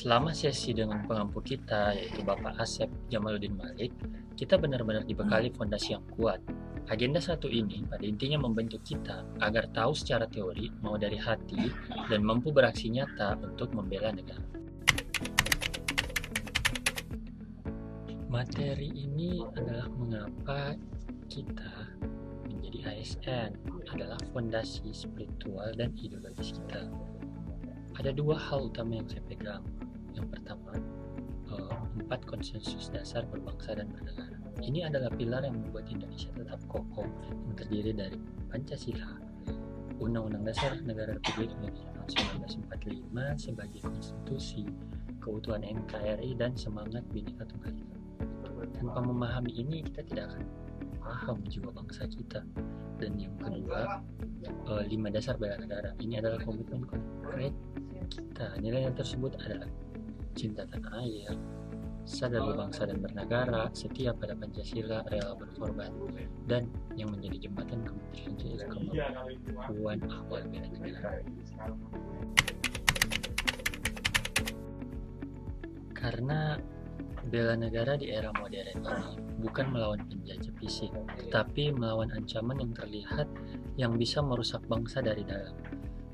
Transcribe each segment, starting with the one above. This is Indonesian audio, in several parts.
Selama sesi dengan pengampu kita, yaitu Bapak Asep Jamaluddin Malik, kita benar-benar dibekali fondasi yang kuat. Agenda satu ini pada intinya membentuk kita agar tahu secara teori mau dari hati dan mampu beraksi nyata untuk membela negara. Materi ini adalah mengapa kita menjadi ASN adalah fondasi spiritual dan ideologis kita. Ada dua hal utama yang saya pegang. Yang pertama, 4 konsensus dasar berbangsa dan bernegara. Ini adalah pilar yang membuat Indonesia tetap kokoh, yang terdiri dari Pancasila, Undang-Undang Dasar Negara Republik Indonesia tahun 1945 sebagai konstitusi, keutuhan NKRI, dan semangat Bhinneka Tunggal Ika. Tanpa memahami ini, kita tidak akan paham jiwa bangsa kita. Dan yang kedua, 5 dasar bela negara. Ini adalah komitmen konkret kita. Nilai yang tersebut adalah cinta tanah air, sadar berbangsa dan bernegara, setia pada Pancasila, rela berkorban, dan yang menjadi jembatan kemampuan awal bela negara. Karena bela negara di era modern ini bukan melawan penjajah fisik, tetapi melawan ancaman yang terlihat yang bisa merusak bangsa dari dalam.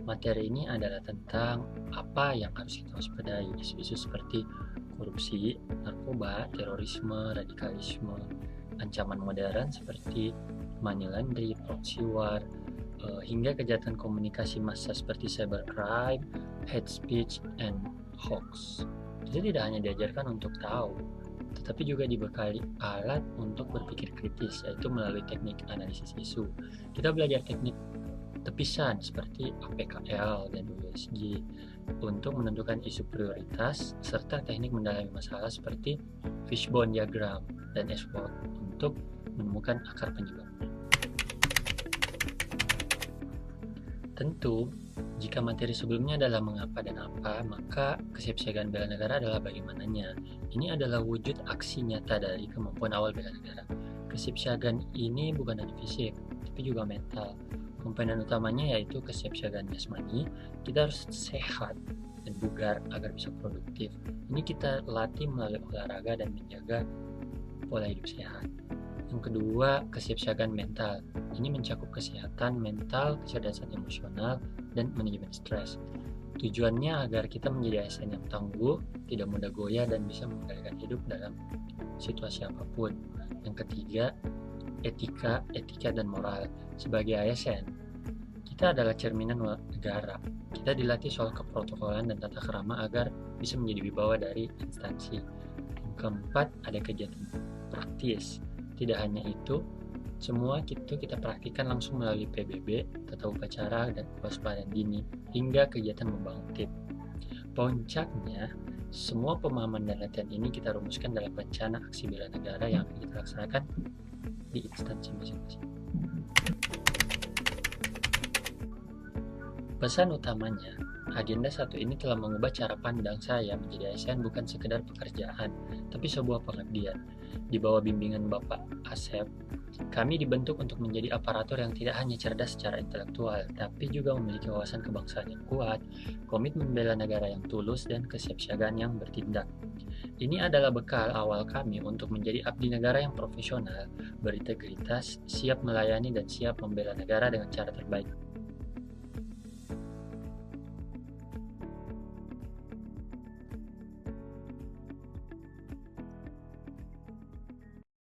Materi ini adalah tentang apa yang harus kita waspadai, isu-isu seperti korupsi, narkoba, terorisme, radikalisme, ancaman modern seperti money laundering, proxy war, hingga kejahatan komunikasi massa seperti cybercrime, hate speech, and hoax. Kita tidak hanya diajarkan untuk tahu, tetapi juga dibekali alat untuk berpikir kritis, yaitu melalui teknik analisis isu. Kita belajar teknik tepisan seperti APKL dan USG untuk menentukan isu prioritas, serta teknik mendalami masalah seperti fishbone diagram dan SWOT untuk menemukan akar penyebabnya. Tentu, jika materi sebelumnya adalah mengapa dan apa, maka kesiapsiagaan bela negara adalah bagaimananya. Ini adalah wujud aksi nyata dari kemampuan awal bela negara. Kesiapsiagaan ini bukan hanya fisik, tapi juga mental. Komponen utamanya yaitu kesiapsiagaan jasmani. Kita harus sehat dan bugar agar bisa produktif. Ini kita latih melalui olahraga dan menjaga pola hidup sehat. Yang kedua, kesiapsiagaan mental. Ini mencakup kesehatan mental, kecerdasan emosional, dan manajemen stres. Tujuannya agar kita menjadi ASN yang tangguh, tidak mudah goyah, dan bisa mengendalikan hidup dalam situasi apapun. Yang ketiga, etika, dan moral. Sebagai ASN, kita adalah cerminan negara. Kita dilatih soal keprotokolan dan tata krama agar bisa menjadi wibawa dari instansi. Yang keempat, ada kegiatan praktis. Tidak hanya itu, semua itu kita praktikkan langsung melalui PBB, tata upacara, dan kewaspadaan dini, hingga kegiatan membangun tim. Puncaknya, semua pemahaman dan latihan ini kita rumuskan dalam rencana aksi bela negara yang akan kita laksanakan di instansi masing-masing. Pesan utamanya, agenda satu ini telah mengubah cara pandang saya menjadi ASN bukan sekedar pekerjaan, tapi sebuah pengabdian. Di bawah bimbingan Bapak Asep, kami dibentuk untuk menjadi aparatur yang tidak hanya cerdas secara intelektual, tapi juga memiliki wawasan kebangsaan yang kuat, komitmen bela negara yang tulus, dan kesiapsiagaan yang bertindak. Ini adalah bekal awal kami untuk menjadi abdi negara yang profesional, berintegritas, siap melayani, dan siap membela negara dengan cara terbaik.